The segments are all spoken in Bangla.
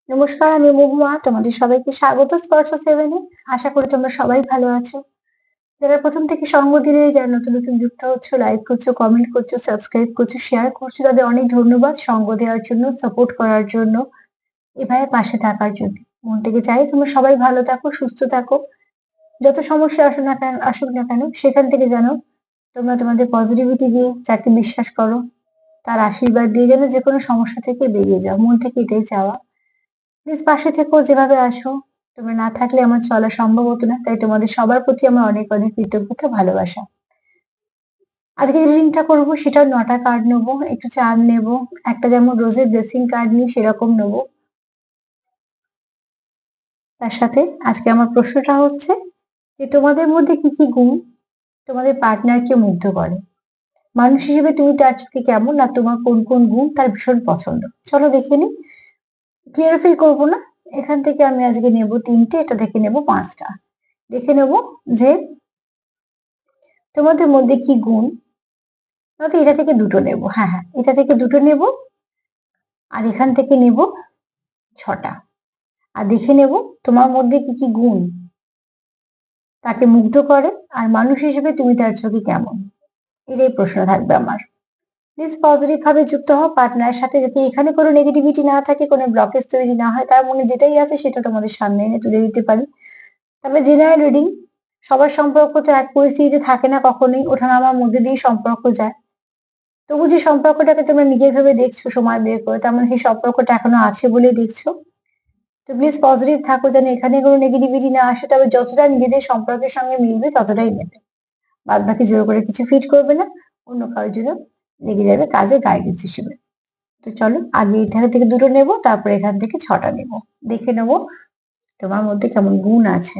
নমস্কার, আমি মহুয়া। তোমাদের সবাইকে স্বাগত স্পর্শ সেভেনে। আশা করি তোমরা সবাই ভালো আছো। যারা প্রথম থেকে সঙ্গ দিলে, যারা নতুন নতুন যুক্ত হচ্ছে, লাইক করছো, কমেন্ট করছো, সাবস্ক্রাইব করছো, শেয়ার করছো, তাদের অনেক ধন্যবাদ সঙ্গ দেওয়ার জন্য, সাপোর্ট করার জন্য, এভাবে পাশে থাকার জন্য। মন থেকে চাই তোমরা সবাই ভালো থাকো, সুস্থ থাকো। যত সমস্যা আসুক না কেন, সেখান থেকে যেন তোমরা তোমাদের পজিটিভিটি দিয়ে, যাকে বিশ্বাস করো তার আশীর্বাদ দিয়ে যেন যে কোনো সমস্যা থেকে বেরিয়ে যাও। মন থেকে এটাই চাওয়া। প্লিজ পাশে থেকো, যেভাবে আসো। তোমরা না থাকলে আমার চলা সম্ভব হতো না, তাই তোমাদের সবার প্রতি আমার অনেক অনেক কৃতজ্ঞতা, ভালোবাসা। আজকে যে রিডিংটা করবো সেটাও 9টা কার্ড নেবো, একটু চার্ম নেবো। একটা যেমন রোজের ব্লেসিং কার্ড নিই সেরকম নেবো। তার সাথে আজকে আমার প্রশ্নটা হচ্ছে যে তোমাদের মধ্যে কি কি গুণ তোমাদের পার্টনারকে মুগ্ধ করে। মানুষ হিসেবে তুমি তার চোখে কেমন, আর তোমার কোন কোন গুণ তার ভীষণ পছন্দ। চলো দেখে নিই। ক্লিয়ারিফাই করবো না। এখান থেকে আমি আজকে নেব 3টে, এটা দেখে নেব 5টা। দেখে নেব যে তোমাদের মধ্যে কি গুণ। হয়তো এটা থেকে দুটো নেব, হ্যাঁ হ্যাঁ, এটা থেকে দুটো নেব, আর এখান থেকে নেব 6টা। আর দেখে নেব তোমার মধ্যে কি কি গুণ তাকে মুগ্ধ করে, আর মানুষ হিসেবে তুমি তার চোখে কেমন। এটাই প্রশ্ন থাকবে আমার। প্লিজ পজিটিভ ভাবে যুক্ত হও পার্টনারের সাথে, যাতে এখানে কোনো নেগেটিভিটি না থাকে, কোনো ব্লকেজ তৈরি না হয়। তার মনে যেটাই আছে সেটা তোমাদের সামনে এনে তুলে দিতে পারি। তবে জেনারেল রিডিং, সবার সম্পর্ক তো এক পরিস্থিতিতে থাকে না কখনোই, ওঠানামার মধ্যে দিয়ে সম্পর্ক যায়। তবু যে সম্পর্কটাকে তোমরা নিজের ভাবে দেখছো সময় বের করে, তার মানে সেই সম্পর্কটা এখনো আছে বলে দেখছো। তো প্লিজ পজিটিভ থাকো, যেন এখানে কোনো নেগেটিভিটি না আসে। তবে যতটা নিজেদের সম্পর্কের সঙ্গে মিলবে ততটাই নেবে। বাদ বাকি জোর করে কিছু ফিট করবে না, অন্য কারোর জন্য লেগে যাবে কাজে গাইডেন্স হিসেবে। তো চলো আগে এখান থেকে দুটো নেব, তারপর এখান থেকে 6টা নেব। দেখে নেব তোমার মধ্যে কেমন গুণ আছে।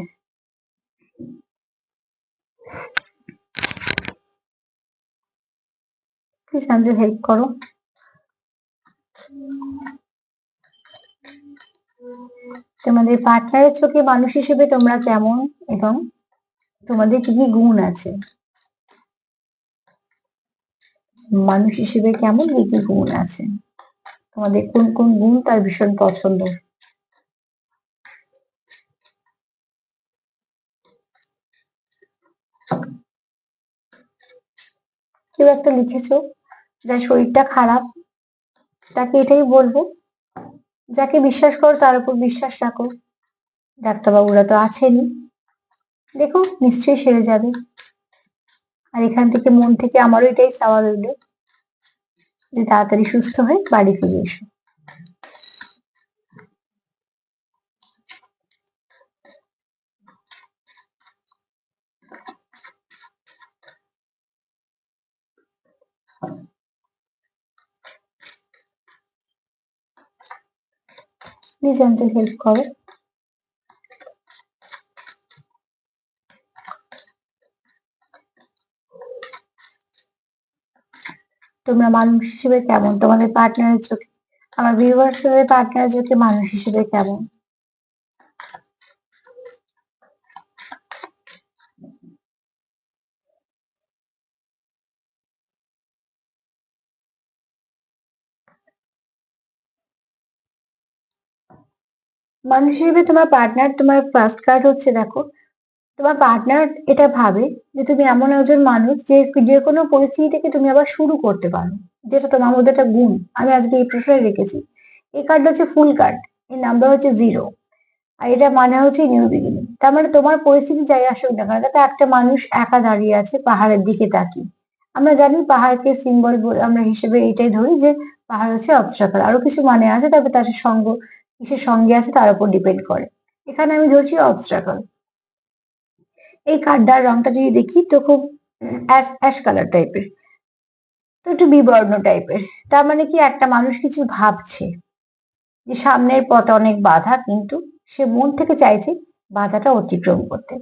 প্লিজ আনজেল হেল্প করো। তোমাদের পার্টনারের চোখে মানুষ হিসেবে তোমরা কেমন, এবং তোমাদের কি কি গুণ আছে। মানুষ হিসেবে কেমন, কি কি গুণ আছে, তোমাদের কোন কোন গুণ তার ভীষণ পছন্দ। কেউ একটা লিখেছো যার শরীরটা খারাপ, তাকে এটাই বলবো, যাকে বিশ্বাস করো তার উপর বিশ্বাস রাখো। ডাক্তারবাবুরা তো আছেনই, দেখো নিশ্চয়ই সেরে যাবে। আর এখান থেকে মন থেকে আমারও এটাই চাওয়া রইল যে তাড়াতাড়ি সুস্থ হয়ে বাড়ি ফিরে এসো। প্লিজ আনজেল হেল্প করো। তোমরা মানুষ হিসেবে কেমন, তোমাদের পার্টনারের চোখে, আমার ভিউয়ার্স পার্টনারের চোখে মানুষ হিসেবে কেমন। মানুষ হিসেবে তোমার পার্টনার, তোমার ফার্স্ট কার্ড হচ্ছে, দেখো তোমার পার্টনার এটা ভাবে যে তুমি এমন একজন মানুষ যে যে কোনো পরিস্থিতি থেকে তুমি আবার শুরু করতে পারো, যেটা তোমার মধ্যে একটা গুণ। আমি আজকে এই প্রশ্নে রেখেছি। এই কার্ডটা হচ্ছে ফুল কার্ড, এই নাম্বার হচ্ছে 0, আর এটা মানে হচ্ছে নিউ বিগিনিং। তার মানে তোমার পরিস্থিতি যাই আসুক না কেন, দেখো একটা মানুষ একা দাঁড়িয়ে আছে পাহাড়ের দিকে তাকিয়ে। আমরা জানি পাহাড়কে সিম্বল আমরা হিসেবে এটাই ধরি যে পাহাড় হচ্ছে অবস্ট্রাকল, আরো কিছু মানে আছে, তবে তার সঙ্গ কিসের সঙ্গে আছে তার উপর ডিপেন্ড করে। এখানে আমি ধরছি অবস্ট্রাকল। এই কার্ডটার রংটা যদি দেখি তো খুব অ্যাশ অ্যাশ কালার টাইপের, তো একটু বিবর্ণ টাইপের। তার মানে কি, একটা মানুষ কিছু ভাবছে যে সামনের পথ অনেক বাধা, কিন্তু সে মন থেকে চাইছে বাধাটা অতিক্রম করতে।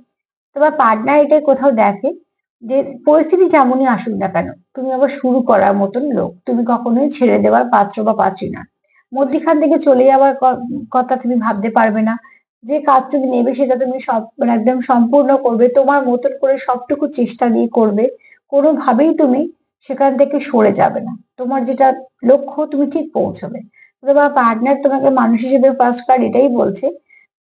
তোমার পার্টনার এটাই কোথাও দেখে যে পরিস্থিতি যেমনই আসুক না কেন, তুমি আবার শুরু করার মতন লোক, তুমি কখনোই ছেড়ে দেওয়ার পাত্র বা পাত্রী না। মধ্যিখান থেকে চলে যাওয়ার কথা তুমি ভাবতে পারবে না। যে কাজ তুমি নেবে সেটা তুমি সব মানে একদম সম্পূর্ণ করবে, তোমার মতন করে সবটুকু চেষ্টা দিয়ে করবে। কোনোভাবেই তুমি সেখান থেকে সরে যাবে না, তোমার যেটা লক্ষ্য তুমি ঠিক পৌঁছবে। তোমার পার্টনার তোমাকে মানুষ হিসেবে ফার্স্ট কার্ড এটাই বলছে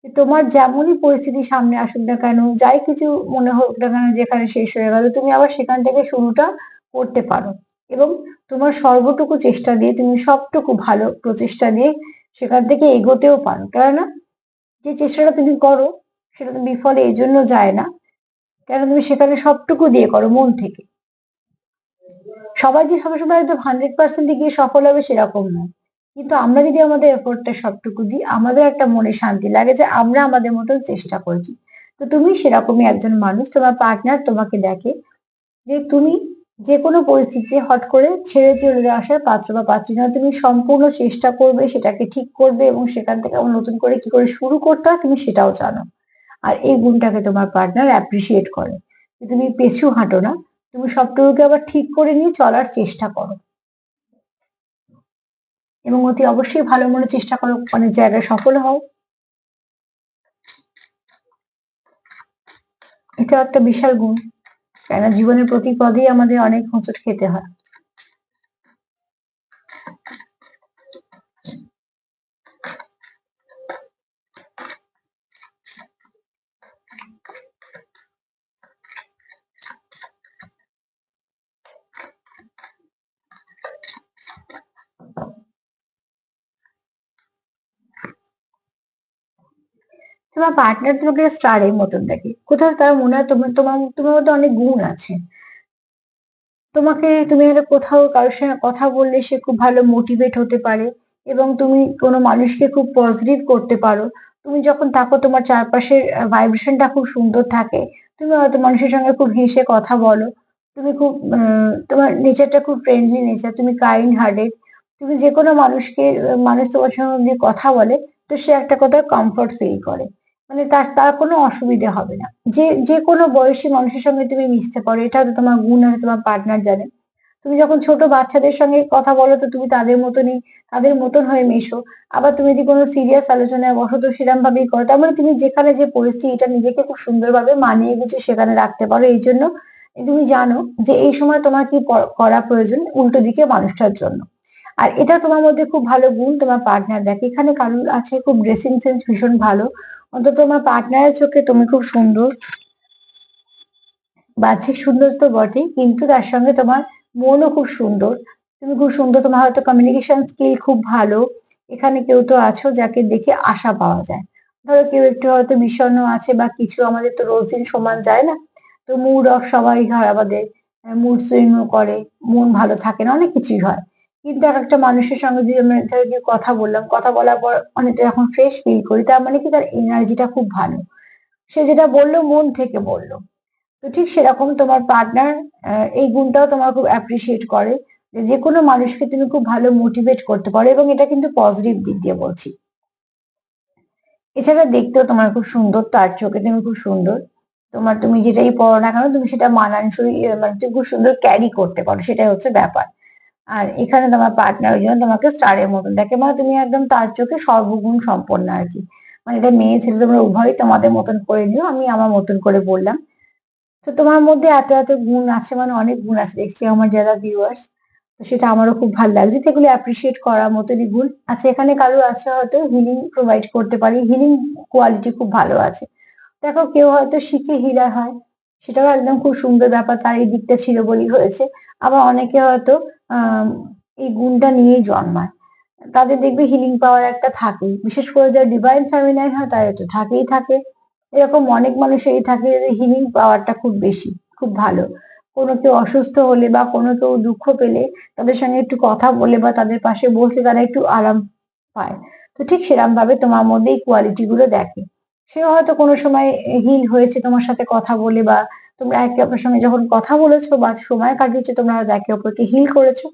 যে তোমার যেমনই পরিস্থিতি সামনে আসুক না কেন, যাই কিছু মনে হোক না কেন, যেখানে শেষ হয়ে গেল তুমি আবার সেখান থেকে শুরুটা করতে পারো। এবং তোমার সর্বটুকু চেষ্টা দিয়ে তুমি সবটুকু ভালো প্রচেষ্টা দিয়ে সেখান থেকে এগোতেও পারো, কেননা যে চেষ্টাটা তুমি করো সেটা তো বিফলে এই জন্য যায় না, কেন তুমি সেখানে সবটুকু দিয়ে করো মন থেকে। সবাই যে সবসময় একদম 100% গিয়ে সফল হবে সেরকম নয়, কিন্তু আমরা যদি আমাদের এফোর্টটা সবটুকু দিই আমাদের একটা মনে শান্তি লাগে যে আমরা আমাদের মতন চেষ্টা করছি। তো তুমি সেরকমই একজন মানুষ, তোমার পার্টনার তোমাকে দেখে যে তুমি যে কোনো পরিস্থিতিতে হট করে ছেড়ে চলে আসার পাত্র বা পাত্রী না, তুমি সম্পূর্ণ চেষ্টা করবে, সেটাকে ঠিক করবে এবং সেখান থেকে আবার নতুন করে কি করে শুরু করতে হয় তুমি সেটাও জানো। আর এই গুণটাকে তোমার পার্টনার অ্যাপ্রিসিয়েট করে, যে তুমি পেছু হাঁটো না, তুমি সবটুকুকে আবার ঠিক করে নিয়ে চলার চেষ্টা করো এবং অতি অবশ্যই ভালো মনে চেষ্টা করো, অনেক জায়গায় সফল হও। এটা একটা বিশাল গুণ, কেননা জীবনের প্রতি পদেই আমাদের অনেক হোঁচট খেতে হয়। তোমার পার্টনার তোমাকে স্টারের মতন দেখে, কোথাও তার মনে হয় তোমার তোমার তোমার মধ্যে অনেক গুণ আছে। তোমাকে তুমি একটা কোথাও কারোর সঙ্গে কথা বললে সে খুব ভালো মোটিভেট হতে পারে এবং তুমি কোনো মানুষকে খুব পজিটিভ করতে পারো। তুমি যখন থাকো তোমার চারপাশের ভাইব্রেশনটা খুব সুন্দর থাকে, তুমি হয়তো মানুষের সঙ্গে খুব হেসে কথা বলো, তুমি খুব তোমার নেচারটা খুব ফ্রেন্ডলি নেচার, তুমি কাইন্ড হার্টেড, তুমি যে কোনো মানুষকে মানুষ তোমার সঙ্গে যদি কথা বলে তো সে একটা কথা কমফর্ট ফিল করে, মানে তার তার কোনো অসুবিধা হবে না। যে যে কোনো বয়সী মানুষের সঙ্গে তুমি মিশতে পারো, এটা হয়তো তোমার গুণ আছে, তোমার পার্টনার জানে। তুমি যখন ছোট বাচ্চাদের সঙ্গে কথা বলো তো তুমি তাদের মতনই, তাদের মতন হয়ে মেশো। আবার তুমি যদি কোনো সিরিয়াস আলোচনায় বসো তো সেরকম ভাবেই করো, তার মানে তুমি যেখানে যে পরিস্থিতিটা নিজেকে খুব সুন্দরভাবে মানিয়ে গুছিয়ে সেখানে রাখতে পারো। এই জন্য তুমি জানো যে এই সময় তোমার কি করা প্রয়োজন উল্টো দিকে মানুষটার জন্য। আর এটা তোমার মধ্যে খুব ভালো গুণ, তোমার পার্টনার দেখে। এখানে কারুর আছে খুব ড্রেসিং সেন্স ভীষণ ভালো, অন্তত তোমার পার্টনারের চোখে তুমি খুব সুন্দর। বাহ্যিক সুন্দর তো বটেই, কিন্তু তার সঙ্গে তোমার মনও খুব সুন্দর। তুমি খুব সুন্দর, তোমার হয়তো কমিউনিকেশন স্কিল খুব ভালো। এখানে কেউ তো আছো যাকে দেখে আশা পাওয়া যায়। ধরো কেউ একটু হয়তো বিষণ্ণ আছে বা কিছু, আমাদের তো রোজ দিন সমান যায় না, তো মুড অফ সবারই হয়, আমাদের মুড সুইংও করে, মন ভালো থাকে না, অনেক কিছুই হয়। কিন্তু এক একটা মানুষের সঙ্গে যদি আমরা ধরো গিয়ে কথা বললাম, কথা বলার পর অনেকটা যখন ফ্রেশ ফিল করি, তার মানে কি তার এনার্জিটা খুব ভালো, সে যেটা বললো মন থেকে বললো। তো ঠিক সেরকম তোমার পার্টনার এই গুণটাও তোমার খুব অ্যাপ্রিসিয়েট করে, যে যে কোনো মানুষকে তুমি খুব ভালো মোটিভেট করতে পারো, এবং এটা কিন্তু পজিটিভ দিক দিয়ে বলছি। এছাড়া দেখতেও তোমার খুব সুন্দর, তার চোখে তুমি খুব সুন্দর। তোমার তুমি যেটাই পড়ো না কেন তুমি সেটা মানানসই মানে তুমি খুব সুন্দর ক্যারি করতে পারো, সেটাই হচ্ছে ব্যাপার। আর এখানে তোমার পার্টনার ওই জন্য তোমাকে স্টারের মতন দেখে, মানে তুমি একদম তার চোখে সর্বগুণ সম্পন্ন আর কি। মানে এটা মেয়ে ছেলে তোমরা উভয়ই তোমাদের মতন করে নিও, আমি আমার মতন করে বললাম। তো তোমার মধ্যে এত এত গুণ আছে, মানে অনেক গুণ আছে দেখছি আমার যারা ভিউয়ার্স, তো সেটা আমারও খুব ভালো লাগছে, তো এগুলো অ্যাপ্রিসিয়েট করার মতনই গুণ আছে। এখানে কারো আছে হয়তো হিলিং প্রোভাইড করতে পারি, হিলিং কোয়ালিটি খুব ভালো আছে। দেখো কেউ হয়তো শিখে হিলার হয়, সেটাও একদম খুব সুন্দর ব্যাপার, তার এই দিকটা ছিল বলেই হয়েছে। আবার অনেকে হয়তো আহ এই গুণটা নিয়েই জন্মায়, তাদের দেখবে হিলিং পাওয়ার একটা থাকে, বিশেষ করে যারা ডিভাইন ফেমিনাইন হয় তাদের তো থাকেই থাকে। এরকম অনেক মানুষেরই থাকে যে হিলিং পাওয়ারটা খুব বেশি, খুব ভালো। কোনো কেউ অসুস্থ হলে বা কোনো কেউ দুঃখ পেলে তাদের সঙ্গে একটু কথা বলে বা তাদের পাশে বসলে তারা একটু আরাম পায়। তো ঠিক সেরকম ভাবে তোমার মধ্যে এই কোয়ালিটি গুলো দেখে। সে হয়তো কোনো সময় হিল হয়েছে তোমার সাথে কথা বলে, বা তোমরা একে অপরের সঙ্গে যখন কথা বলেছো বা সময় কাটিয়েছো তোমরা হয়তো একে অপরকে হিল করেছো।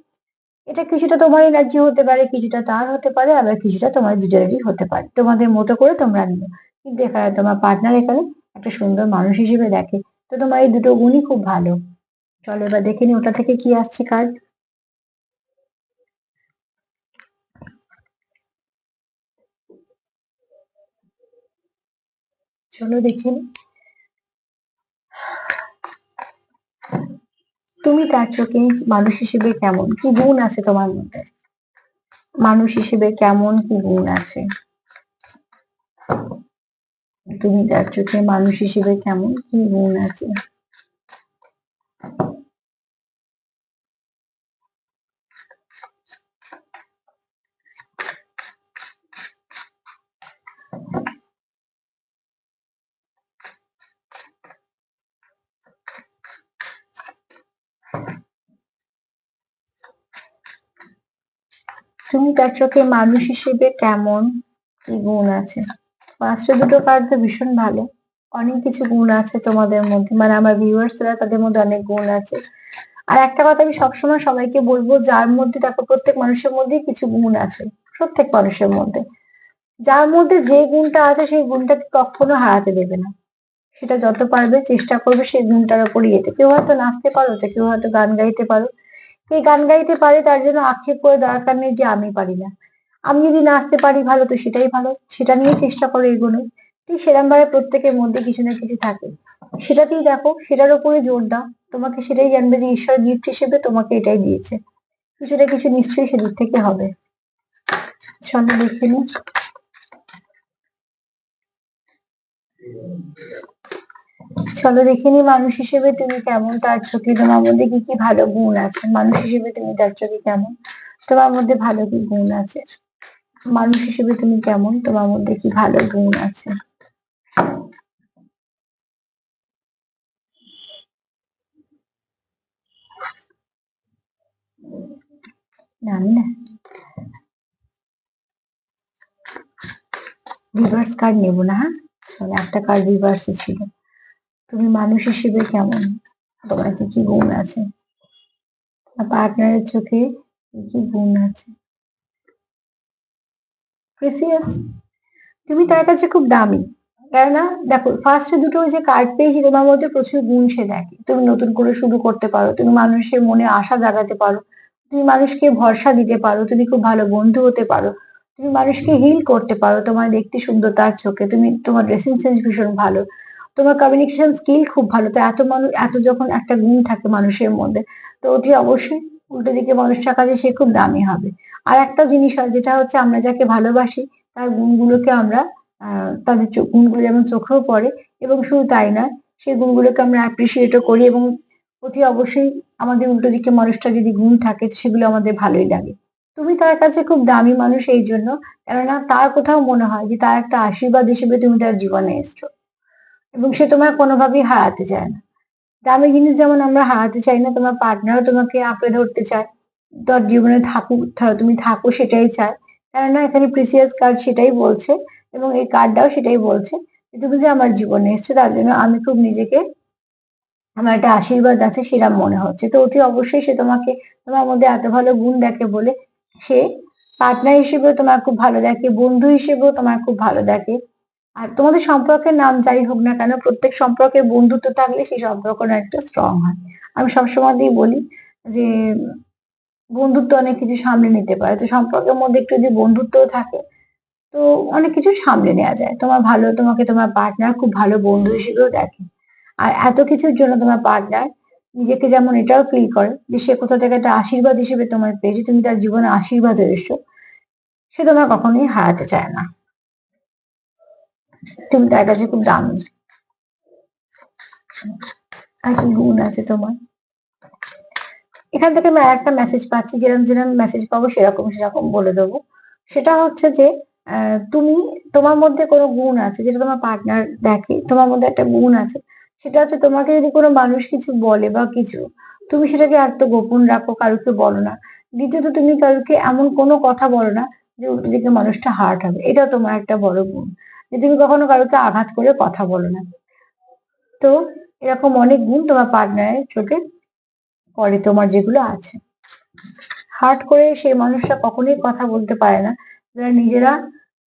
এটা কিছুটা তোমার এনার্জি হতে পারে, কিছুটা তার হতে পারে, আবার কিছুটা তোমার দুজনেরই হতে পারে, তোমাদের মতো করে তোমরা নিও। কিন্তু এখানে তোমার পার্টনার এখানে একটা সুন্দর মানুষ হিসেবে দেখে। তো তোমার এই দুটো গুণই খুব ভালো। চলো এবার দেখে নি ওটা থেকে কি আসছে কার্ড। চলো দেখে নি তুমি তার চোখে মানুষ হিসেবে কেমন, কি গুণ আছে তোমার মধ্যে। মানুষ হিসেবে কেমন কি গুণ আছে? তুমি তার চোখে মানুষ হিসেবে কেমন কি গুণ আছে? তুমি তার চোখে মানুষ হিসেবে কেমন কি গুণ আছে? ফার্স্টে দুটো কার্ড তো ভীষণ ভালো। অনেক কিছু গুণ আছে তোমাদের মধ্যে, মানে আমার ভিউয়ার্সরা তাদের মধ্যে অনেক গুণ আছে। আর একটা কথা আমি সবসময় সবাইকে বলবো, যার মধ্যে দেখো প্রত্যেক মানুষের মধ্যেই কিছু গুণ আছে, প্রত্যেক মানুষের মধ্যে। যার মধ্যে যে গুণটা আছে সেই গুণটাকে কখনো হারাতে দেবে না। সেটা যত পারবে চেষ্টা করবে সেই গুণটার উপরই যেতে। কেউ হয়তো নাচতে পারো, তো কেউ হয়তো গান গাইতে পারো। কে গান গাইতে পারে তার জন্য আক্ষেপ করে দরকার নেই যে আমি পারি না। আমি যদি নাচতে পারি ভালো, তো সেটাই ভালো, সেটা নিয়ে চেষ্টা করো এগোনোর। ঠিক সেরকম ভাবে প্রত্যেকের মধ্যে কিছু না কিছু থাকে, সেটাতেই দেখো, সেটার উপরে জোর দাও। তোমাকে সেটাই জানবে যে ঈশ্বর গিফট হিসেবে তোমাকে এটাই দিয়েছে। কিছু না কিছু নিশ্চয়ই সেদিক থেকে হবে। চলো দেখে নি। চলো দেখে নি মানুষ হিসেবে তুমি কেমন, তার চোখে তোমার মধ্যে কি কি ভালো গুণ আছে। মানুষ হিসেবে তুমি তার চোখে কেমন, তোমার মধ্যে ভালো কি গুণ আছে? মানুষ হিসেবে তুমি কেমন, তোমার মধ্যে কি ভালো গুণ আছে? না, আমি না রিভার্স কার্ড নেবো না, হ্যাঁ। চলো একটা কার্ড রিভার্সে ছিল। তুমি মানুষ হিসেবে কেমন, তোমার কি কি গুণ আছে? পার্টনারের চোখে কি কি গুণ আছে? প্রেসিয়াস, তুমি তার কাছে খুব দামি। কেননা দেখো, ফার্স্টে দুটো যে কার্ড পেয়েছি, তোমার মধ্যে প্রচুর গুণ সে দেখে। তুমি নতুন করে শুরু করতে পারো, তুমি মানুষের মনে আশা জাগাতে পারো, তুমি মানুষকে ভরসা দিতে পারো, তুমি খুব ভালো বন্ধু হতে পারো, তুমি মানুষকে হিল করতে পারো। তোমার দেখতে সুন্দর তার চোখে, তুমি তোমার ড্রেসিং সেন্স ভীষণ ভালো, তোমার কমিউনিকেশন স্কিল খুব ভালো। তো এত মানুষ, এত যখন একটা গুণ থাকে মানুষের মধ্যে, তো অতি অবশ্যই উল্টো দিকে মানুষটার কাছে সে খুব দামি হবে। আর একটা জিনিস হয়, যেটা হচ্ছে আমরা যাকে ভালোবাসি তার গুণগুলোকে আমরা তাদের গুণগুলো যেমন চোখেও পড়ে, এবং শুধু তাই নয়, সেই গুণগুলোকে আমরা অ্যাপ্রিসিয়েটও করি, এবং অতি অবশ্যই আমাদের উল্টো দিকে মানুষটা যদি গুণ থাকে তো সেগুলো আমাদের ভালোই লাগে। তুমি তার কাছে খুব দামি মানুষ এই জন্য, কেননা তার কোথাও মনে হয় যে তার একটা আশীর্বাদ হিসেবে তুমি তার জীবনে এসছো, এবং সে তোমার কোনোভাবেই হারাতে চায় না। দামি জিনিস যেমন আমরা হারাতে চাই না, তোমার পার্টনারও তোমাকে আঁকড়ে ধরতে চায়, তোর জীবনে থাকুক, তুমি থাকো সেটাই চায়। কেননা এখানে প্রিসিয়াস কার্ড সেটাই বলছে, এবং এই কার্ডটাও সেটাই বলছে যে তুমি যে আমার জীবনে এসছো তার জন্য আমি খুব নিজেকে, আমার একটা আশীর্বাদ আছে সেরকম মনে হচ্ছে। তো অতি অবশ্যই সে তোমাকে, তোমার মধ্যে এত ভালো গুণ দেখে বলে সে পার্টনার হিসেবেও তোমার খুব ভালো দেখে, বন্ধু হিসেবেও তোমার খুব ভালো দেখে। আর তোমাদের সম্পর্কের নাম যাই হোক না কেন, প্রত্যেক সম্পর্কে বন্ধুত্ব থাকলে সেই সম্পর্কটা একটা স্ট্রং হয়। আমি সবসময় দিয়ে বলি যে বন্ধুত্ব অনেক কিছু সামলে নিতে পারে। তো সম্পর্কের মধ্যে একটু যদি বন্ধুত্ব থাকে, তো অনেক কিছু সামলে নেওয়া যায়। তোমার ভালো, তোমাকে তোমার পার্টনার খুব ভালো বন্ধু হিসেবেও দেখে। আর এত কিছুর জন্য তোমার পার্টনার নিজেকে যেমন এটাও ফিল করে যে সে কোথা থেকে একটা আশীর্বাদ হিসেবে তোমার পেয়েছে, তুমি তার জীবনে আশীর্বাদ হয়ে এসছো, সে তোমার কখনোই হারাতে চায় না। তুমি তার কাছে খুব দামি। আর কি গুণ আছে তোমার? এখান থেকে আমি আরেকটা মেসেজ পাচ্ছি, যেরকম যেরকম মেসেজ পাবো সেরকম সেরকম বলে দেবো। সেটা হচ্ছে যে তুমি, তোমার মধ্যে কোনো গুণ আছে যেটা তোমার পার্টনার দেখে, তোমার মধ্যে একটা গুণ আছে। সেটা হচ্ছে তোমাকে যদি কোনো মানুষ কিছু বলে বা কিছু, তুমি সেটাকে আত্মগোপন রাখো, কারোকে বলো না। দ্বিতীয়ত, তুমি কারোকে এমন কোনো কথা বলো না যে উল্টো দিকে মানুষটা হার্ট হবে। এটা তোমার একটা বড় গুণ, যে তুমি কখনো কারোকে আঘাত করে কথা বলো না। তো এরকম অনেক গুণ তোমার পার্টনারের চোখে পড়ে, তোমার যেগুলো আছে। হার্ট করে সেই মানুষরা কখনোই কথা বলতে পারে না যারা নিজেরা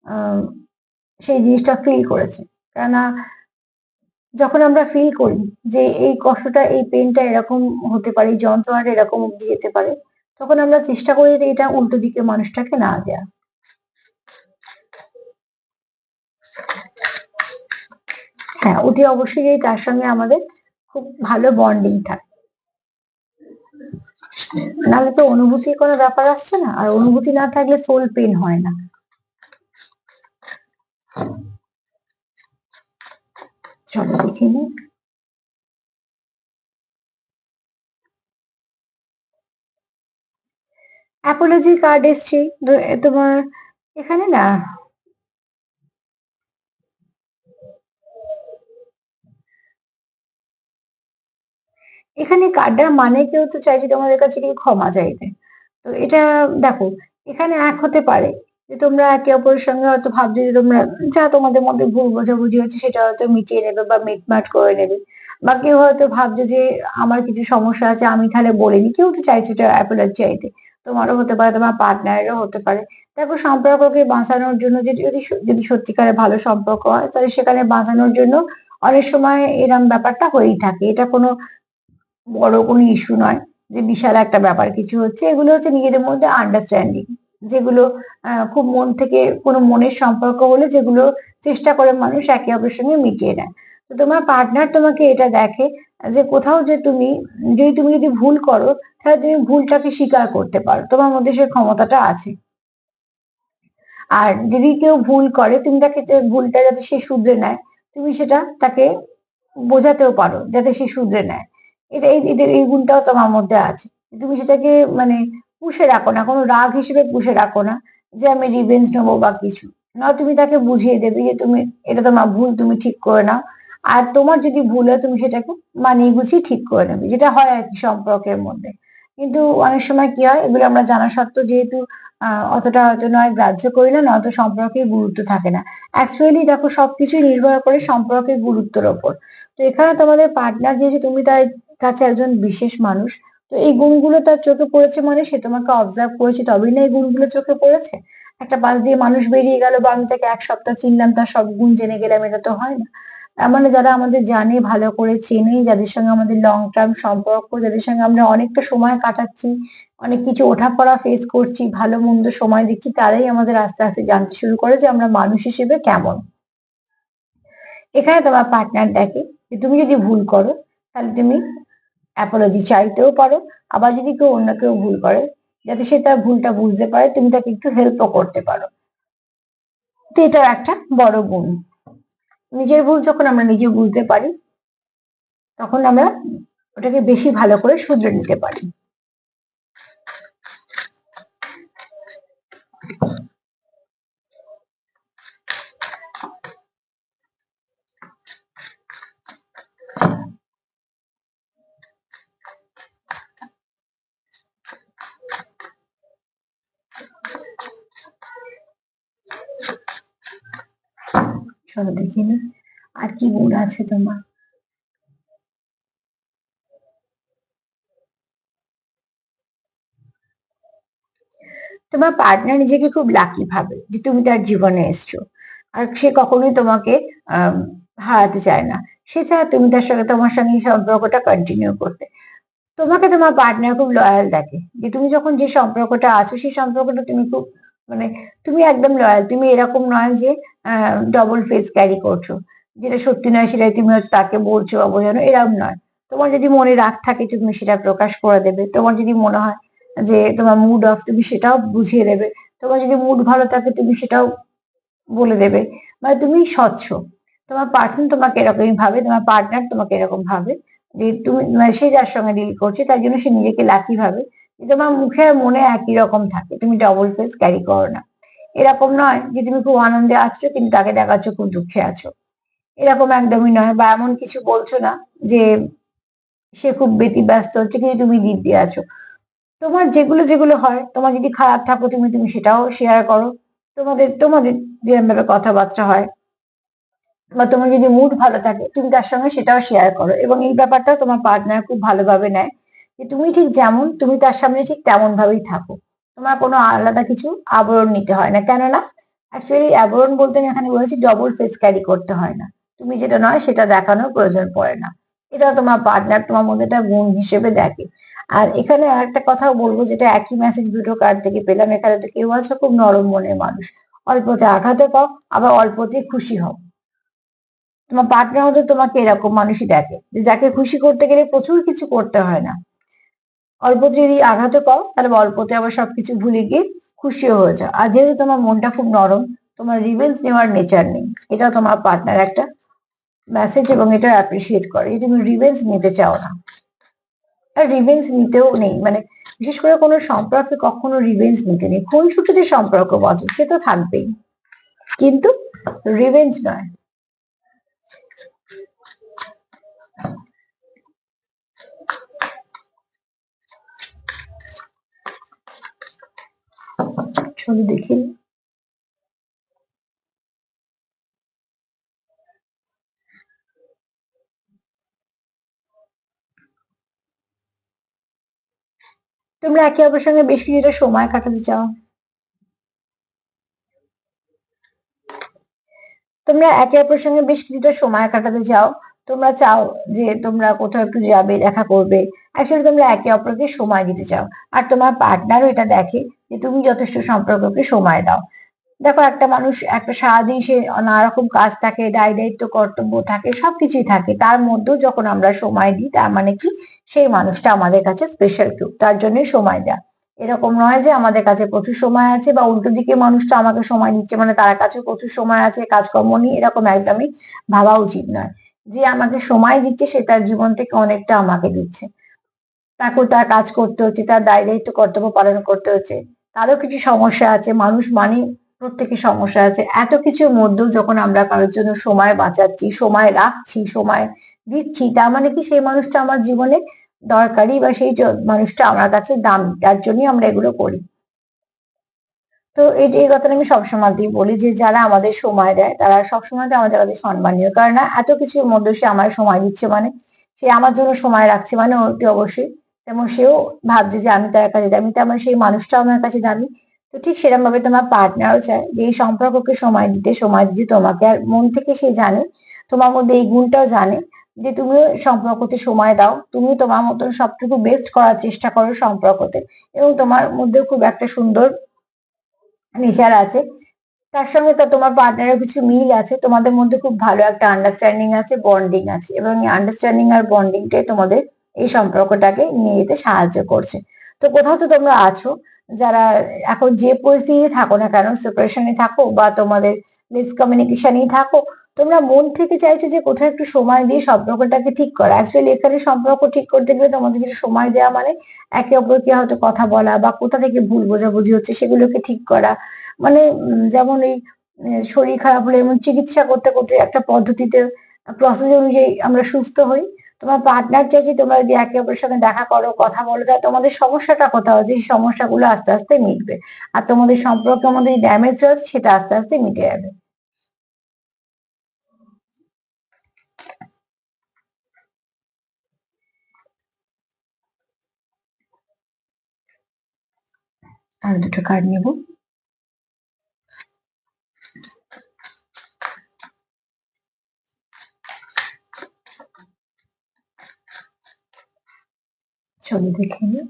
আহ, সেই জিনিসটা ফিল করেছে। কেননা যখন আমরা ফিল করি যে এই কষ্টটা, এই পেনটা এরকম হতে পারে, এই যন্ত্রণাটা এরকম অব্দি যেতে পারে, তখন আমরা চেষ্টা করি যে এটা উল্টো দিকে মানুষটাকে না দেয়া। হ্যাঁ, অতি অবশ্যই তার সঙ্গে আমাদের খুব ভালো বন্ডিং থাকে। নাহলে তো অনুভূতির কোনো ব্যাপার আসছে না, আর অনুভূতি না থাকলে সোল পেন হয় না। চলো দেখে নিই। অ্যাপোলজি কার্ড এসছে তোমার এখানে না। এখানে কার্ডটার মানে কেউ তো চাইছে তোমাদের কাছে কি ক্ষমা চাইতে। তো এটা দেখো, এখানে এক হতে পারে যে তোমরা একে অপরের সঙ্গে হয়তো ভাবছো যে তোমরা যা তোমাদের মধ্যে ভুল বোঝাবুঝি হচ্ছে সেটা হয়তো মিটিয়ে নেবে বা মিটমাট করে নেবে। বা কেউ হয়তো ভাবছো যে আমার কিছু সমস্যা আছে, আমি তাহলে বলিনি। কেউ তো চাইছে এটা অ্যাপোলজি চাইতে। তোমারও হতে পারে, তোমার পার্টনারেরও হতে পারে। দেখো, সম্পর্ককে বাঁচানোর জন্য যদি যদি যদি সত্যিকারের ভালো সম্পর্ক হয়, তাহলে সেখানে বাঁচানোর জন্য অনেক সময় এরম ব্যাপারটা হয়েই থাকে। এটা কোনো বড় কোনো ইস্যু নয় যে বিশাল একটা ব্যাপার কিছু হচ্ছে। এগুলো হচ্ছে নিজেদের মধ্যে আন্ডারস্ট্যান্ডিং, যেগুলো খুব মন থেকে কোনো মনের সম্পর্ক হলে যেগুলো চেষ্টা করে মানুষ একে অপরের সঙ্গে মিটিয়ে নেয়। তো তোমার পার্টনার তোমাকে এটা দেখে যে কোথাও যে তুমি যদি ভুল করো, তাহলে তুমি ভুলটাকে স্বীকার করতে পারো, তোমার মধ্যে সে ক্ষমতাটা আছে। আর যদি কেউ ভুল করে, তুমি তাকে যে ভুলটা যাতে সে শুধরে নেয়, তুমি সেটা তাকে বোঝাতেও পারো যাতে সে শুধরে নেয়। এই গুণটাও তোমার মধ্যে আছে। তুমি সেটাকে মানে পুষে রাখো না, কোনো রাগ হিসেবে পুষে রাখো না যে আমি রিভেঞ্জ নেবো বা কিছু। না, তুমি তাকে বুঝিয়ে দেবে যে তুমি এটা তোমার ভুল, তুমি ঠিক করে নাও। আর তোমার যদি ভুল হয়, তুমি সেটাকে মানিয়ে গুছিয়ে ঠিক করে নেবে, যেটা হয় আর কি সম্পর্কের মধ্যে। কিন্তু অনেক সময় কি হয়, এগুলো আমরা জানা সত্ত্বেও যেহেতু অতটা হয়তো নয় গ্রাহ্য করি না, নয়তো সম্পর্কের গুরুত্ব থাকে না। অ্যাকচুয়ালি দেখো, সবকিছুই নির্ভর করে সম্পর্কের গুরুত্বের ওপর। তো এখানে তোমাদের পার্টনার যেহেতু তুমি তার কাছে একজন বিশেষ মানুষ, তো এই গুণগুলো তার চোখে পড়েছে মানে সে তোমাকে অবজার্ভ করেছে, তবেই না এই গুণগুলো চোখে পড়েছে। একটা পাশ দিয়ে মানুষ বেরিয়ে গেল বা আমি তাকে এক সপ্তাহ চিনলাম, তার সব গুণ জেনে গেলাম, এটা তো হয় না। তার মানে যারা আমাদের জানে, ভালো করে চেনে, যাদের সঙ্গে আমাদের লং টার্ম সম্পর্ক, যাদের সঙ্গে আমরা অনেকটা সময় কাটাচ্ছি, অনেক কিছু ওঠাপড়া ফেস করছি, ভালো মন্দ সময় দিচ্ছি, তারাই আমাদের আস্তে আস্তে জানতে শুরু করে যে আমরা মানুষ হিসেবে কেমন। এখানে তোমার পার্টনার দেখে যে তুমি যদি ভুল করো, তাহলে তুমি অ্যাপোলজি চাইতেও পারো। আবার যদি কেউ অন্য কেউ ভুল করে, যাতে সে তার ভুলটা বুঝতে পারে, তুমি তাকে একটু হেল্পও করতে পারো। তো এটাও একটা বড় গুণ। নিজের ভুল যখন আমরা নিজে বুঝতে পারি, তখন আমরা ওটাকে বেশি ভালো করে শুধরে নিতে পারি। চলো দেখে নি আর কি গুণ আছে তোমার। তোমার পার্টনার নিজেকে খুব লাকি ভাবে যে তুমি তার জীবনে এসছো। আর সে কখনোই তোমাকে আহ হারাতে চায় না। সে চায় তুমি তার সঙ্গে, তোমার সঙ্গে এই সম্পর্কটা কন্টিনিউ করতে। তোমাকে তোমার পার্টনার খুব লয়াল দেখে, যে তুমি যখন যে সম্পর্কটা আছো সেই সম্পর্কটা তুমি খুব মানে তুমি একদম লয়াল। তুমি এরকম নয় যে ডবল ফেস ক্যারি করছো, যেটা সত্যি নয় সেটাই তুমি হয়তো তাকে বলছো বা বোঝানো, এরকম নয়। তোমার যদি মনে রাগ থাকে, তুমি সেটা প্রকাশ করে দেবে। তোমার যদি মনে হয় যে তোমার মুড অফ, তুমি সেটাও বুঝিয়ে দেবে। তোমার যদি মুড ভালো থাকে, তুমি সেটাও বলে দেবে। মানে তুমি স্বচ্ছ। তোমার পার্টনার তোমাকে এরকমই ভাবে, তোমার পার্টনার তোমাকে এরকম ভাবে যে তুমি মানে সে যার সঙ্গে ডিল করছে তার জন্য সে নিজেকে লাকি ভাবে যে তোমার মুখে আর মনে একই রকম থাকে, তুমি ডবল ফেস ক্যারি করো না। এরকম নয় যে তুমি খুব আনন্দে আছো কিন্তু তাকে দেখাচ্ছ খুব দুঃখে আছো, এরকম একদমই নয়। বা এমন কিছু বলছো না যে সে খুব ব্যতিব্যস্ত হচ্ছে কিন্তু তুমি দিব্যি আছো। তোমার যেগুলো যেগুলো হয়, তোমার যদি খারাপ থাকো, তুমি তুমি সেটাও শেয়ার করো। তোমাদের তোমাদের যেরকম ভাবে কথাবার্তা হয়, বা তোমার যদি মুড ভালো থাকে, তুমি তার সঙ্গে সেটাও শেয়ার করো। এবং এই ব্যাপারটা তোমার পার্টনার খুব ভালোভাবে নেয় যে তুমি ঠিক যেমন, তুমি তার সামনে ঠিক তেমন ভাবেই থাকো। তোমার কোনো আলাদা কিছু আবরণ নিতে হয় না, কেননা অ্যাকচুয়ালি আবরণ বলতে আমি এখানে বলেছি ডবল ফেস ক্যারি করতে হয় না। তুমি যেটা নয় সেটা দেখানোর প্রয়োজন পড়ে না। এটা তোমার পার্টনার তোমার মধ্যে একটা গুণ হিসেবে দেখে। আর এখানে আরেকটা কথাও বলবো, যেটা একই মেসেজ দুটো কার্ড থেকে পেলাম। এখানে তো কেউ আছে খুব নরম মনের মানুষ, অল্পতে আঘাতও পাও, আবার অল্পতে খুশি হও। তোমার পার্টনার হয়তো তোমাকে এরকম মানুষই দেখে যে যাকে খুশি করতে গেলে প্রচুর কিছু করতে হয় না। অল্পতে যদি আঘাতও পাও তাহলে অল্পতে আবার সবকিছু ভুলে গিয়ে খুশিও হয়ে যাও। আর যেহেতু তোমার মনটা খুব নরম, তোমার রিভেঞ্জ নেওয়ার নেচার নেই, এটা তোমার পার্টনার একটা মেসেজ এবং এটা অ্যাপ্রিসিয়েট করে যে তুমি রিভেঞ্জ নিতে চাও না। আর রিভেঞ্জ নিতেও নেই, মানে বিশেষ করে কোনো সম্পর্কে কখনো রিভেঞ্জ নিতে নেই। খুনসুটিতে সম্পর্ক বজায় সে তো থাকবেই, কিন্তু রিভেঞ্জ নয়। ছবি দেখি। তোমরা একে অপরের সঙ্গে বেশ কিছুটা সময় কাটাতে চাও। তোমরা একে অপরের সঙ্গে বেশ কিছুটা সময় কাটাতে চাও। তোমরা চাও যে তোমরা কোথাও একটু যাবে, দেখা করবে। অ্যাকচুয়ালি তোমরা একে অপরকে সময় দিতে চাও। আর তোমার পার্টনারও এটা দেখে যে তুমি যথেষ্ট সম্পর্ককে সময় দাও। দেখো, একটা মানুষ একটা সারাদিন সে নানা রকম কাজ থাকে, দায় দায়িত্ব কর্তব্য থাকে, সবকিছুই থাকে, তার মধ্যেও যখন আমরা সময় দিই তার মানে কি সেই মানুষটা আমাদের কাছে স্পেশাল কেউ, তার জন্যই সময় দেয়া। এরকম নয় যে আমাদের কাছে প্রচুর সময় আছে বা উল্টো দিকে মানুষটা আমাকে সময় দিচ্ছে মানে তার কাছে প্রচুর সময় আছে, কাজকর্ম নিয়ে, এরকম একদমই ভাবা উচিত নয়। যে আমাকে সময় দিচ্ছে সে তার জীবন থেকে অনেকটা আমাকে দিচ্ছে। তাকে তার কাজ করতে হচ্ছে, তার দায় দায়িত্ব কর্তব্য পালন করতে হচ্ছে, তারও কিছু সমস্যা আছে, মানুষ মানে প্রত্যেকের সমস্যা আছে। এত কিছুর মধ্যেও যখন আমরা কারোর জন্য সময় বাঁচাচ্ছি, সময় রাখছি, সময় দিচ্ছি, তার মানে কি সেই মানুষটা আমার জীবনে দরকারি বা সেই মানুষটা আমার কাছে দামি, তার জন্যই আমরা এগুলো করি। তো এই কথাটা আমি সবসময়তেই বলি যে যারা আমাদের সময় দেয় তারা সবসময় আমাদের কাছে সম্মানীয়, কারণ না এত কিছুর মধ্যে সে আমার সময় দিচ্ছে মানে সে আমার জন্য সময় রাখছে মানে অতি অবশ্যই যেমন সেও ভাবছে যে আমি তার কাছে দামি, তার মানে সেই মানুষটা আমার কাছে দামি। তো ঠিক সেরকম ভাবে তোমার পার্টনারও চায় যে এই সম্পর্ককে সময় দিতে তোমাকে, আর মন থেকে সে জানে, তোমার মধ্যে এই গুণটাও জানে যে তুমিও সম্পর্কতে সময় দাও, তুমি তোমার মতন সবটুকু বেস্ট করার চেষ্টা করো সম্পর্কতে, এবং তোমার মধ্যে খুব একটা সুন্দর নেচার আছে। তার সঙ্গে তো তোমার পার্টনারের কিছু মিল আছে, তোমাদের মধ্যে খুব ভালো একটা আন্ডারস্ট্যান্ডিং আছে, বন্ডিং আছে, এবং এই আন্ডারস্ট্যান্ডিং আর বন্ডিংটাই তোমাদের এই সম্পর্কটাকে নিয়ে যেতে সাহায্য করছে। তো কোথাও তো তোমরা আছো যারা এখন যে পরিস্থিতি থাকো না কেন, সেপারেশনে থাকো বা তোমাদের মিসকমিউনিকেশনেই থাকো, তোমরা মন থেকে চাইছো যে কোথাও একটু সময় দিয়ে সম্পর্কটাকে ঠিক করা। অ্যাকচুয়ালি এখানে সম্পর্ক ঠিক করতে গেলে তোমাদের যেটা সময় দেওয়া মানে একে অপরকে হয়তো কথা বলা বা কোথা থেকে ভুল বোঝাবুঝি হচ্ছে সেগুলোকে ঠিক করা, মানে যেমন এই শরীর খারাপ হলে এমন চিকিৎসা করতে করতে একটা পদ্ধতিতে প্রসেস অনুযায়ী আমরা সুস্থ হই। তোমার পার্টনার চাইছে তোমরা যদি একে অপরের সঙ্গে দেখা করো, কথা বলো, তাহলে তোমাদের সমস্যাটা কোথাও যে সেই সমস্যাগুলো আস্তে আস্তে মিটবে, আর তোমাদের সম্পর্কের মধ্যে যে ড্যামেজ রয়েছে সেটা আস্তে আস্তে মিটে যাবে। আর দুটো কার্ড নেবো। ছবি দেখে নিই।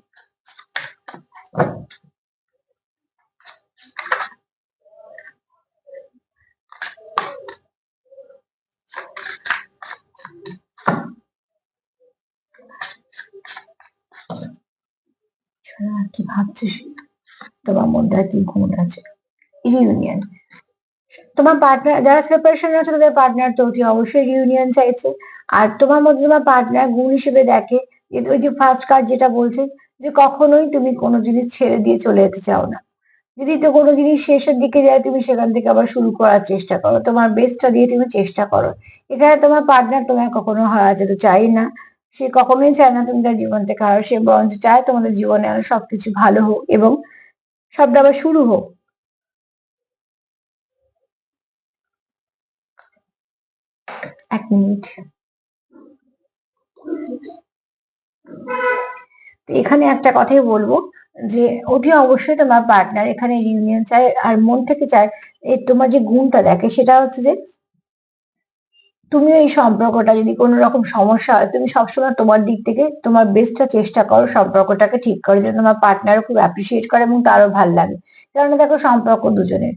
কি ভাবছিস, তোমার মধ্যে আর কি গুণ আছে? রিউনিয়ন। তোমার পার্টনার যারা সেপারেশন আছে তাদের পার্টনার তো অতি অবশ্যই রিউনিয়ন চাইছে। আর তোমার মধ্যে তোমার পার্টনার গুণ হিসেবে দেখে যে ওই যে ফার্স্ট কার্ড যেটা বলছে যে কখনোই তুমি কোনো জিনিস ছেড়ে দিয়ে চলে যেতে চাও না। যদি তো কোনো জিনিস শেষের দিকে যায় তুমি সেখান থেকে আবার শুরু করার চেষ্টা করো, তোমার বেস্টটা দিয়ে তুমি চেষ্টা করো। এখানে তোমার পার্টনার তোমায় কখনো হারাতে তো চাই না, সে কখনোই চায় না তুমি তার জীবন থেকে হারাও, সে বরঞ্চ চায় তোমাদের জীবনে আরো সবকিছু ভালো হোক এবং সবটা আবার শুরু হোক। 1 মিনিট। তো এখানে একটা কথাই বলবো যে অতি অবশ্যই তোমার পার্টনার এখানে রিউনিয়ন চায় আর মন থেকে চায়। তোমার যে গুণটা দেখে সেটা হচ্ছে যে তুমিও এই সম্পর্কটা যদি কোনো রকম সমস্যা হয় তুমি সবসময় তোমার দিক থেকে তোমার বেস্টটা চেষ্টা করো সম্পর্কটাকে ঠিক করার জন্য, তোমার পার্টনারও খুব অ্যাপ্রিসিয়েট করে এবং তারও ভালো লাগে। কারণ দেখো সম্পর্ক দুজনের,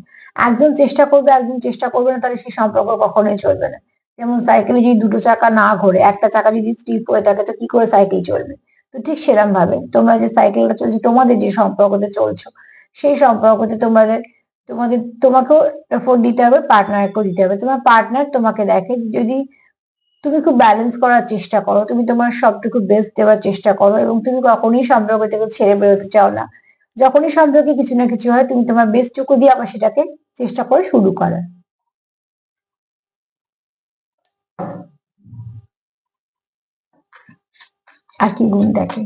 একজন চেষ্টা করবে একজন চেষ্টা করবে না, তাহলে সেই সম্পর্ক কখনোই চলবে না। যেমন সাইকেলে যদি দুটো চাকা না ঘোরে, একটা চাকা যদি স্লিপ হয়ে থাকে তো কি করে সাইকেল চলবে? তো ঠিক সেরকম ভাবে তোমরা যে সাইকেলটা চলছে, তোমাদের যে সম্পর্কতে চলছো, সেই সম্পর্কতে তোমাকেও এফোর্ট দিতে হবে, পার্টনারকেও দিতে হবে। তোমার পার্টনার তোমাকে দেখে যদি তুমি খুব ব্যালেন্স করার চেষ্টা করো, তুমি তোমার সবটুকু বেস্ট দেওয়ার চেষ্টা করো এবং তুমি কখনোই সম্পর্ক থেকে ছেড়ে বেরোতে চাও না। যখনই সম্পর্কে কিছু না কিছু হয়, তুমি তোমার বেস্টটুকু দিয়ে আবার সেটাকে চেষ্টা করে শুরু করার। আর কি গুণ দেখে?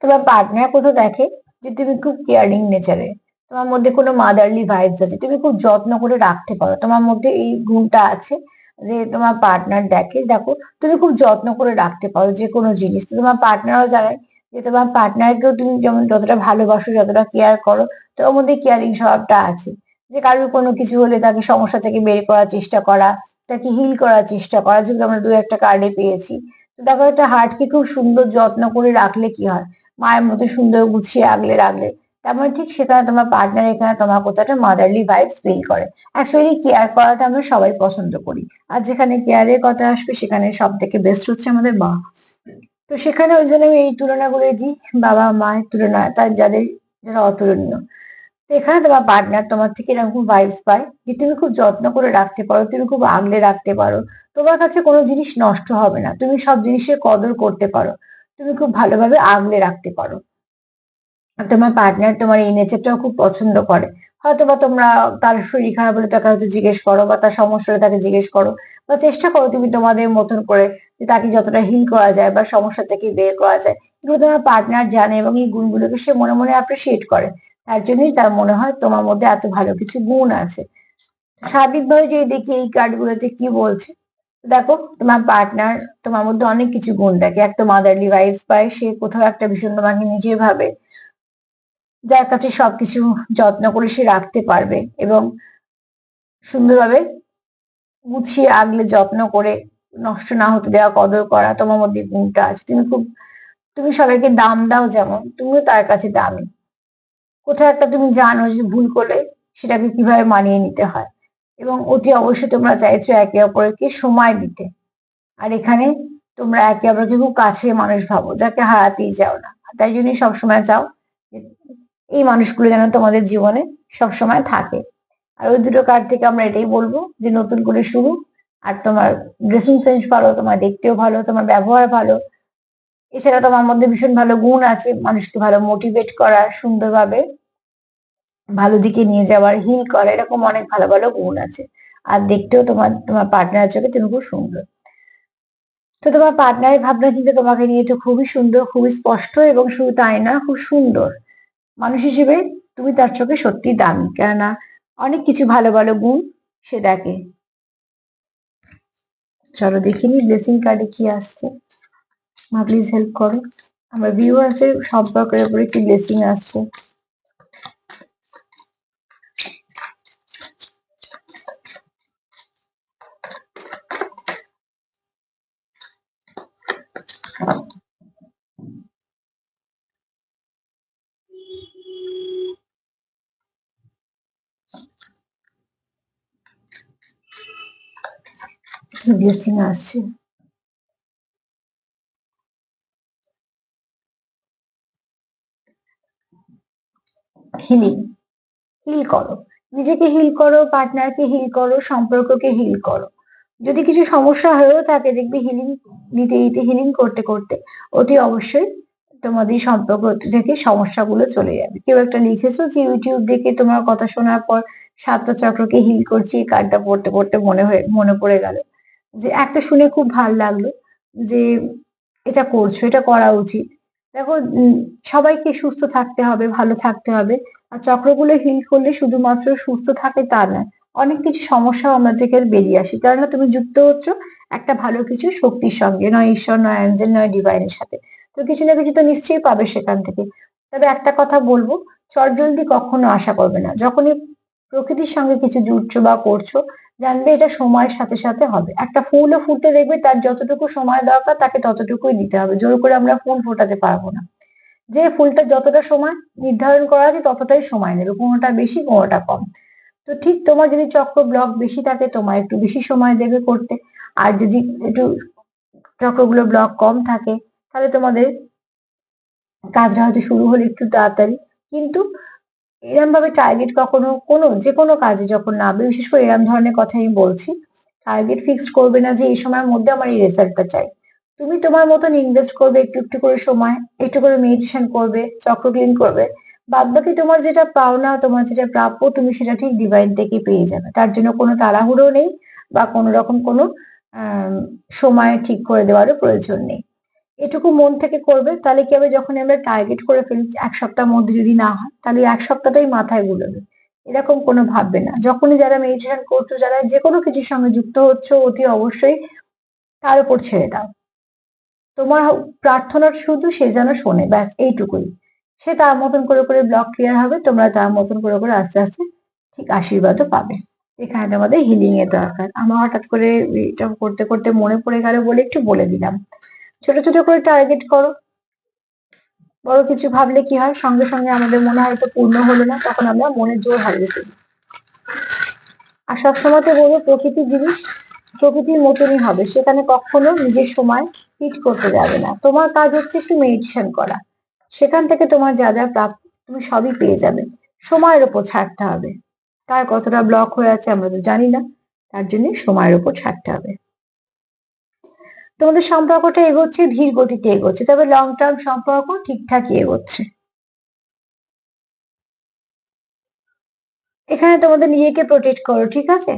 তোমার পার্টনার কোথাও দেখে যে তুমি খুব কেয়ারিং নেচারে, তোমার মধ্যে কোনো মাদারলি ভাইবস আছে, তুমি খুব যত্ন করে রাখতে পারো, তোমার মধ্যে এই গুণটা আছে যে তোমার পার্টনার দেখে, দেখো তুমি খুব যত্ন করে রাখতে পারো যে কোনো জিনিস। তো তোমার পার্টনারও জানে যে তোমার পার্টনারকেও তুমি যেমন যতটা ভালোবাসো, যতটা কেয়ার করো, তোমার মধ্যে কেয়ারিং স্বভাবটা আছে। যে কারোর কোনো কিছু হলে তাকে সমস্যা থেকে বের করার চেষ্টা করা, তাকে হিল করার চেষ্টা করা, যেগুলো আমরা দু একটা কার্ডে পেয়েছি। তো দেখো, একটা হার্টকে খুব সুন্দর যত্ন করে রাখলে কি হয়, মায়ের মতো সুন্দর গুছিয়ে আগলে রাখলে, তেমন ঠিক সেখানে তোমার পার্টনার এখানে তোমার কোথাও একটা মাদারলি ভাইবস ফিল করে। অ্যাকচুয়ালি কেয়ার করাটা আমরা সবাই পছন্দ করি, আর যেখানে কেয়ারের কথা আসবে সেখানে সব থেকে বেস্ট হচ্ছে আমাদের মা। তো সেখানে ওই জন্য আমি এই তুলনাগুলো দিই, বাবা মায়ের তুলনা, তার যারা অতুলনীয়। তো এখানে তোমার পার্টনার তোমার থেকে এরকম ভাইবস পায় যে তুমি খুব যত্ন করে রাখতে পারো, তুমি খুব আগলে রাখতে পারো, তোমার কাছে কোনো জিনিস নষ্ট হবে না, তুমি সব জিনিসের কদর করতে পারো, তুমি খুব ভালোভাবে আগলে রাখতে পারো। আর তোমার পার্টনার তোমার এই নেচারটাও খুব পছন্দ করে। হয়তোবা তোমরা তার শরীর খারাপ হলে তাকে হয়তো জিজ্ঞেস করো, বা তার সমস্যা হলে তাকে জিজ্ঞেস করো, বা চেষ্টা করো তুমি তোমাদের মতন করে যে তাকে যতটা হিল করা যায় বা সমস্যা থেকে বের করা যায়। এগুলো তোমার পার্টনার জানে এবং এই গুণগুলোকে সে মনে মনে অ্যাপ্রিসিয়েট করে। তার জন্যই তার মনে হয় তোমার মধ্যে এত ভালো কিছু গুণ আছে। স্বাভাবিকভাবে যদি দেখি এই কার্ডগুলোতে কি বলছে, দেখো তোমার পার্টনার তোমার মধ্যে অনেক কিছু গুণ দেখে। এক তো মাদারলি ভাইবস পায়, সে কোথাও একটা ভীষণ তোমাকে নিজের ভাবে, যার কাছে সবকিছু যত্ন করে সে রাখতে পারবে এবং সুন্দরভাবে গুছিয়ে আগলে যত্ন করে নষ্ট না হতে দেওয়া, কদর করা, তোমার মধ্যে গুণটা আছে। তুমি সবাইকে দাম দাও, যেমন তুমিও তার কাছে দামি। কোথাও একটা তুমি জানো যে ভুল করলে সেটাকে কিভাবে মানিয়ে নিতে হয়, এবং অতি অবশ্যই তোমরা চাইছো একে অপরকে সময় দিতে। আর এখানে তোমরা একে অপরকে খুব কাছের মানুষ ভাবো, যাকে হারাতেই চাও না। তাই জন্যই সবসময় চাও যে এই মানুষগুলো যেন তোমাদের জীবনে সবসময় থাকে। আর ওই দুটো কার্ড থেকে আমরা এটাই বলবো যে নতুন করে শুরু। আর তোমার ড্রেসিং সেন্স ভালো, তোমার দেখতেও ভালো, তোমার ব্যবহার ভালো, এছাড়া তোমার মধ্যে ভীষণ ভালো গুণ আছে মানুষকে ভালো মোটিভেট করার, সুন্দরভাবে ভালো দিকে নিয়ে যাওয়ার, হিল করা, এরকম অনেক ভালো ভালো গুণ আছে। আর দেখতেও তোমার পার্টনারের চোখে তুমি খুব সুন্দর। তো তোমার পার্টনারের ভাবনা চিন্তা তোমাকে নিয়ে তো খুবই সুন্দর, খুবই স্পষ্ট, এবং শুধু তাই না, খুব সুন্দর মানুষ হিসেবে তুমি তার চোখে সত্যি দামি, কেননা অনেক কিছু ভালো ভালো গুণ সে দেখে। চলো দেখিনি ব্লেসিং কার্ডে কি আসছে, মা প্লিজ হেল্প করো। আমার ভিউয়ার্সের সম্পর্কের উপরে কি ব্লেসিং আসছে। কি ব্লেসিং আসছে? হিলিং। হিল করো, নিজেকে হিল করো, পার্টনারকে হিল করো, সম্পর্ককে হিল করো। যদি কিছু সমস্যা হয়েও থাকে, দেখবে হিলিং দিতে দিতে, হিলিং করতে করতে অতি অবশ্যই তোমাদের সম্পর্ক থেকে সমস্যাগুলো চলে যাবে। কেউ একটা লিখেছো যে ইউটিউব দেখে তোমার কথা শোনার পর সাতটা চক্রকে হিল করছি, এই কার্ডটা পড়তে পড়তে মনে পড়ে গেল যে একটা শুনে খুব ভালো লাগলো যে এটা করছো, এটা করা উচিত। দেখো, সবাইকে সুস্থ থাকতে হবে, ভালো থাকতে হবে। আর চক্রগুলো হিল করলে শুধুমাত্র সুস্থ থাকে তা নয়, অনেক কিছু সমস্যা আমাদের থেকে বেরিয়ে আসে, কেননা তুমি যুক্ত হচ্ছ একটা ভালো কিছু শক্তির সঙ্গে, নয় ঈশ্বর, নয় অ্যাঞ্জেল, নয় ডিভাইনের সাথে। তো কিছু না কিছু তো নিশ্চয়ই পাবে সেখান থেকে। তবে একটা কথা বলবো, চটজলদি কখনো আশা করবে না। যখনই প্রকৃতির সঙ্গে কিছু জুড়ছো বা করছো, জানবে এটা সময়ের সাথে সাথে হবে। একটা ফুলও ফুটতে দেখবে তার যতটুকু সময় দরকার তাকে ততটুকুই দিতে হবে। জোর করে আমরা ফুল ফোটাতে পারবো না। যে ফুলটা যতটা সময় নির্ধারণ করা আছে ততটাই সময় নেবে, কোনোটা বেশি কোনোটা কম। তো ঠিক তোমার যদি চক্র ব্লক বেশি থাকে তোমার একটু বেশি সময় দেবে করতে, আর যদি একটু চক্রগুলো ব্লক কম থাকে তাহলে তোমাদের কাজটা হয়তো শুরু হলো একটু তাড়াতাড়ি। কিন্তু এরম ভাবে টার্গেট কখনো যে কোনো কাজে যখন নামবে, বিশেষ করে এরম ধরনের কথা আমি বলছি, টার্গেট ফিক্সড করবে না যে এই সময়ের মধ্যে আমার এই রেজাল্টটা চাই। তুমি তোমার মতন ইনভেস্ট করবে একটু একটু করে সময়, একটু করে মেডিটেশন করবে, চক্র ক্লিন করবে। বাদ বাকি তোমার যেটা পাওনা, তোমার যেটা প্রাপ্য, তুমি সেটা ঠিক ডিভাইন থেকে পেয়ে যাবে। তার জন্য কোনো তাড়াহুড়ো নেই বা কোনো রকম কোনো আহ সময় ঠিক করে দেওয়ারও প্রয়োজন নেই। এটুকু মন থেকে করবে, তাহলে কি হবে, যখন আমরা টার্গেট করে ফেলি 1 সপ্তাহের মধ্যে যদি না হয় তাহলে 1 সপ্তাহটাই মাথায় গুলোবে, এরকম কোনো ভাববে না। যখনই যারা মেডিটেশন করছো, যারা যে কোনো কিছুর সঙ্গে যুক্ত হচ্ছে, অতি অবশ্যই তার উপর ছেড়ে দাও। তোমার প্রার্থনা শুধু সে যেন শোনে, ব্যাস এইটুকুই। সে তার মতন করে করে ব্লক ক্লিয়ার হবে, তোমরা তার মতন করে করে আস্তে আস্তে ঠিক আশীর্বাদও পাবে। এখানে তোমাদের হিলিং এর দরকার। আমার হঠাৎ করে এটা করতে করতে মনে পড়ে গেল বলে একটু বলে দিলাম। ছোট ছোট করে টার্গেট করো। বড় কিছু ভাবলে কি হয়, সঙ্গে সঙ্গে আমাদের মনে হয়তো পূর্ণ হলো না, তখন আমরা মনে জোর হারিয়ে ফেলি। আর সবসময় তো বলবো, প্রকৃতির জিনিস প্রকৃতির মতনই হবে, সেখানে কখনো নিজের সময় ফিট করতে যাবে না। তোমার কাজ হচ্ছে একটু মেডিটেশন করা, সেখান থেকে তোমার যা যা প্রাপ্ত তুমি সবই পেয়ে যাবে। সময়ের উপর ছাড়তে হবে। কার কতটা ব্লক হয়ে আছে আমরা তো জানি না, তার জন্য সময়ের উপর ছাড়তে হবে। তোমাদের সম্পর্কটা এগোচ্ছে, ধীর গতিতে এগোচ্ছে, তবে লং টার্ম সম্পর্ক ঠিকঠাকই এগোচ্ছে। এখানে তোমাদের নিজেকে প্রোটেক্ট করো, ঠিক আছে?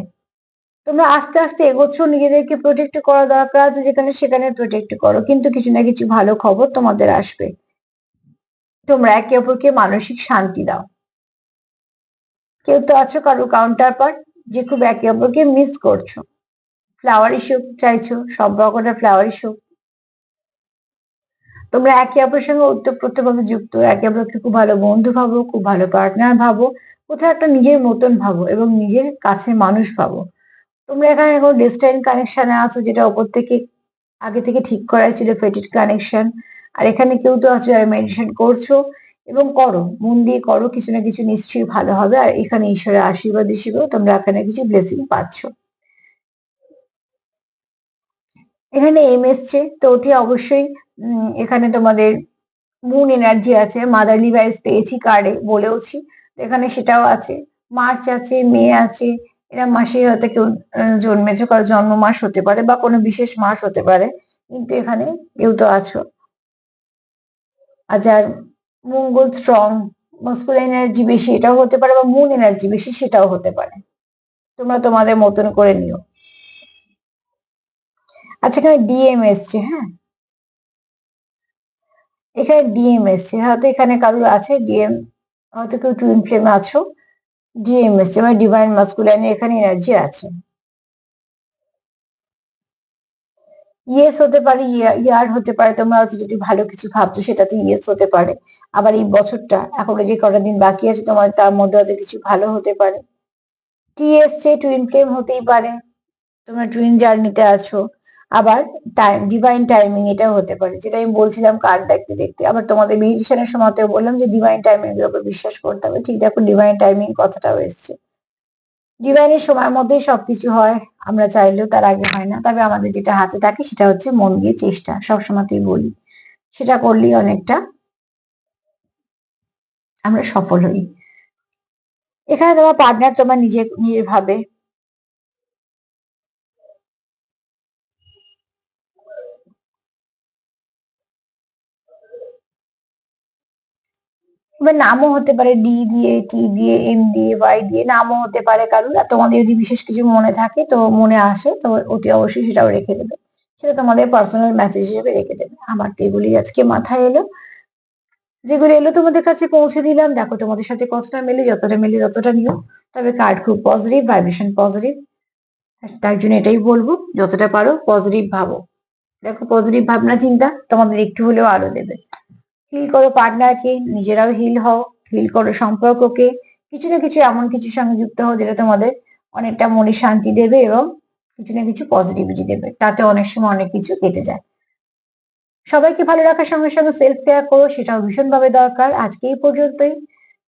তোমরা আস্তে আস্তে এগোচ্ছ, নিজেদেরকে প্রোটেক্ট করা দরকার আছে যেখানে সেখানে প্রোটেক্ট করো, কিন্তু কিছু না কিছু ভালো খবর তোমাদের আসবে। তোমরা একে অপরকে মানসিক শান্তি দাও। কেউ তো আছো কারো কাউন্টার পার্ট যে খুব একে অপরকে মিস করছো, ফ্লাওয়ারি সুখ চাইছো, সম্পর্কটা ফ্লাওয়ারি সুখ। তোমরা একে অপরের সঙ্গে ওতপ্রোতভাবে যুক্ত, একে অপরকে খুব ভালো বন্ধু ভাবো, খুব ভালো পার্টনার ভাবো, কোথাও একটা নিজের মতন ভাবো এবং নিজের কাছে মানুষ ভাবো। তোমরা এখানে এখন ডেস্টাইন কানেকশনে আছো, যেটা ওপর থেকে আগে থেকে ঠিক করা ছিল, ফেটেড কানেকশন। আর এখানে কেউ তো আছো যারা মেডিটেশন করছো এবং করো, মন দিয়ে করো, কিছু না কিছু নিশ্চয়ই ভালো হবে। আর এখানে ঈশ্বরের আশীর্বাদ হিসেবেও তোমরা এখানে কিছু ব্লেসিং পাচ্ছ। এখানে এম এসছে, তো ওটি অবশ্যই এখানে তোমাদের মুন এনার্জি আছে, মাদারলি ভাইবস পেয়েছি কার্ডে, বলেওছি। তো এখানে সেটাও আছে। মার্চ আছে, মে আছে, এরা মাসে হয়তো কেউ জন্মেছো, কারো জন্ম মাস হতে পারে বা কোনো বিশেষ মাস হতে পারে, কিন্তু এখানে কেউ তো আছো। আর যার মঙ্গল স্ট্রং, মাস্কুলাইন এনার্জি বেশি, এটাও হতে পারে, বা মুন এনার্জি বেশি, সেটাও হতে পারে। তোমরা তোমাদের মতন করে নিও। আচ্ছা, এখানে ডিএম এসছে, হ্যাঁ, এখানে ডিএম এসছে, হয়তো এখানে কারোর আছে ডিএম, হয়তো কেউ টুইন ফ্লেমে আছো। ডিএম এসছে মানে ডিভাইন মাস্কুলাইনের এখানে এনার্জি আছে। ইয়েস হতে পারে, ইয়ার হতে পারে, তোমরা হয়তো যদি ভালো কিছু ভাবছো সেটাতে ইয়েস হতে পারে। আবার এই বছরটা এখনো যে কটা দিন বাকি আছে তোমার, তার মধ্যে হয়তো কিছু ভালো হতে পারে। টি এসছে, টুইন ফ্লেম হতেই পারে, তোমরা টুইন জার্নিতে আছো। আবার টাইম, ডিভাইন টাইমিং এটাও হতে পারে, যেটা আমি বলছিলাম কার্ড দেখতে দেখতে। আবার তোমাদের মেডিটেশনের সময়তেও বললাম যে ডিভাইন টাইমিং এর উপর বিশ্বাস করতে হবে, ঠিক দেখো ডিভাইন টাইমিং কথাটাও এসছে। ডিভাইনের সময়ের মধ্যেই সবকিছু হয়, আমরা চাইলেও তার আগে হয় না। তবে আমাদের যেটা হাতে থাকে সেটা হচ্ছে মন দিয়ে চেষ্টা, সবসময়তেই বলি, সেটা করলেই অনেকটা আমরা সফল হই। এখানে তোমার পার্টনার তোমার নিজের ভাবে। এবার নামও হতে পারে, ডি দিয়ে, টি দিয়ে, এম দিয়ে, ওয়াই দিয়ে নামও হতে পারে কারোর। আর তোমাদের যদি বিশেষ কিছু মনে থাকে, তো মনে আসে, তো অতি অবশ্যই সেটাও রেখে দেবে। সেটা তোমাদের পার্সোনাল মেসেজ হিসেবে রেখে দেবে। আমার তো এগুলি আজকে মাথায় এলো, যেগুলো এলো তোমাদের কাছে পৌঁছে দিলাম। দেখো তোমাদের সাথে কতটা মেলে, যতটা মেলে ততটা নিও। তবে কার্ড খুব পজিটিভ, ভাইব্রেশন পজিটিভ। তার জন্য এটাই বলবো, যতটা পারো পজিটিভ ভাবো। দেখো পজিটিভ ভাবনা চিন্তা তোমাদের একটু হলেও আলো দেবে। হিল করো পার্টনারকে, নিজেরাও হিল হও, হিল করো সম্পর্ককে, কিছু না কিছু এমন কিছুর সঙ্গে যুক্ত হও যেটা তোমাদের অনেকটা মনে শান্তি দেবে এবং কিছু না কিছু পজিটিভিটি দেবে, তাতে অনেক সময় অনেক কিছু কেটে যায়। সবাইকে ভালো রাখার সঙ্গে সঙ্গে সেলফ কেয়ার করো, সেটাও ভীষণভাবে দরকার। আজকে এই পর্যন্তই।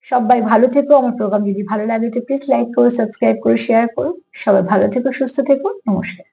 সবাই ভালো থেকো। আমার প্রোগ্রাম যদি ভালো লাগে তো প্লিজ লাইক করো, সাবস্ক্রাইব করো, শেয়ার করো। সবাই ভালো থেকো, সুস্থ থেকো। নমস্কার।